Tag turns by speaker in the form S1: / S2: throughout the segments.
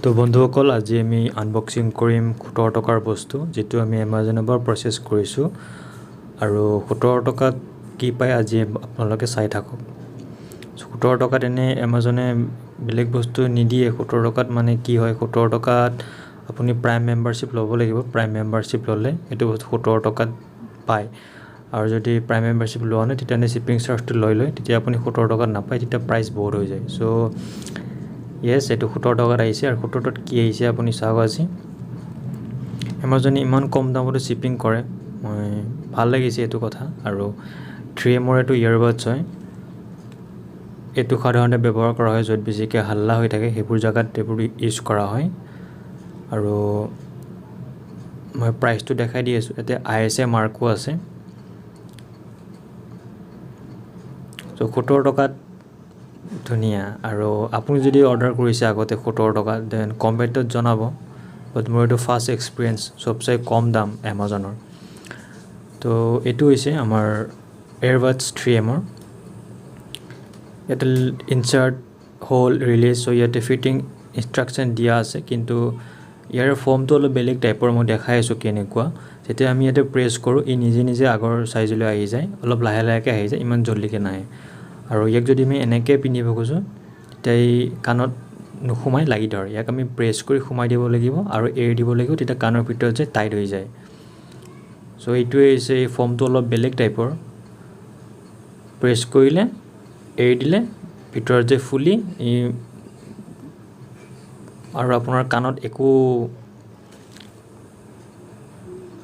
S1: তো বন্ধুসকল আজি আমি আনবক্সিং কৰিম 17 টকাৰ বস্তু যেটো আমি Amazonৰ পৰা প্ৰচেছ কৰিছো আৰু 17 টকাত কি পায় আজি আপোনালোকে চাই থাকক 17 টকাত এনে Amazonে বেলেগ বস্তু নিদিয়ে 17 টকাত মানে কি হয় 17 টকাত আপুনি প্ৰাইম মেম্বাৰশ্বিপ ল'ব লাগিব প্ৰাইম মেম্বাৰশ্বিপ ল'লে এটো 17 টকাত পায় আৰু যদি প্ৰাইম মেম্বাৰশ্বিপ লোৱা নাই তেতিয়া শিপিং চাৰ্জটো লৈ তেতিয়া আপুনি 17 টকাত নাপায় তেতিয়া প্ৰাইস বহুত হৈ যায় সো Yes, এটো 17 টকাত আহিছে আৰু 17 টকাত কি আহিছে আপুনি চাওক আজি Amazon ইমান কম দামত শিপিং কৰে মই ভাল লাগিছে এটো কথা আৰু 3M ৰ এটো ইয়াৰবাডছ হয় এটো সাধাৰণতে ব্যৱহাৰ কৰা হয় যত বেছিকে হাল্লা হৈ থাকে হেপুৰ জাগাত এপুৰ ইউজ কৰা হয় আৰু মই প্ৰাইসটো দেখাই দি আছো এতে ISA মাৰ্কো আছে সো 17 টকাত ধুনিয়া আৰু আপুনি যদি অৰ্ডাৰ কৰিছে আগতে 17 টকা দেন কমেন্টত জনাব বাট মোৰ এটো ফাৰ্স্ট এক্সপেৰিয়েন্স সবচে কম দাম Amazonৰ তো এটো হৈছে আমাৰ এয়াৰবাডছ 3M ৰ এটো ইনচাৰ্ট হোল ৰিলিজ সো ইয়াতে ফিটিং ইনস্ট্ৰাকচন দিয়া আছে কিন্তু ইয়াৰ ফৰ্মটো অলপ বেলেগ টাইপৰ মই দেখাই আছো কেনেকুৱা যেতিয়া আমি ইয়াতে প্ৰেছ কৰো ই নিজে নিজে আগৰ সাইজলৈ আহি যায় অলপ লাহে লাহেকে আহি যায় ইমান জলদিকে নাই আৰু ইয়াক যদি আমি এনেকে পিনিব খুজো তাই কানত নুখুমাই লাগি ধৰে ইয়াক আমি প্ৰেছ কৰি খুমাই দিব লাগিব আৰু এৰি দিব লাগিব তেতিয়া কানৰ ভিতৰত যে টাইট হৈ যায় সো এইটোৱে হৈছে এই ফৰ্মটো অলপ বেলেগ টাইপৰ প্ৰেছ কৰিলে এৰি দিলে ভিতৰত যে ফুলি আৰু আপোনাৰ কানত একো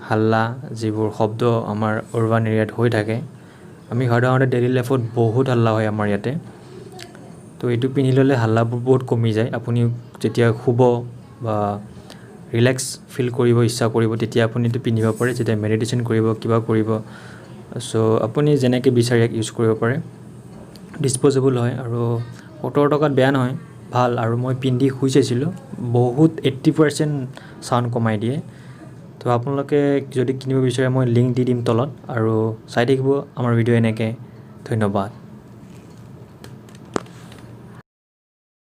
S1: হাল্লা যিবোৰ শব্দ আমাৰ অৰবান এৰিয়াত হৈ থাকে আমি সাধাৰণতে ডেইলি লাইফত বহুত হাল্লা হয় আমাৰ ইয়াতে তো এটো পিনি ললে হাল্লাবোৰ বহুত কমি যায় আপুনি যেতিয়া খুব বা ৰিল্যাক্স ফিল কৰিব ইচ্ছা কৰিব তেতিয়া আপুনি এটো পিনিব পাৰে যেতিয়া মেডিটেশন কৰিব কিবা কৰিব সো আপুনি যেনেকে বিচাৰে ইউজ কৰিব পাৰে ডিসপোজেবল হয় আৰু 17 টকাত বেয়া নহয় ভাল আৰু মই পিন্ধি খুইছিলো বহুত 80% সাউন্ড কমাই দিয়ে তো আপোনালোকে যদি কিনিব বিচাৰে মই লিংক দি দিম তলত আৰু চাই থাকিব আমাৰ ভিডিও এনেকে ধন্যবাদ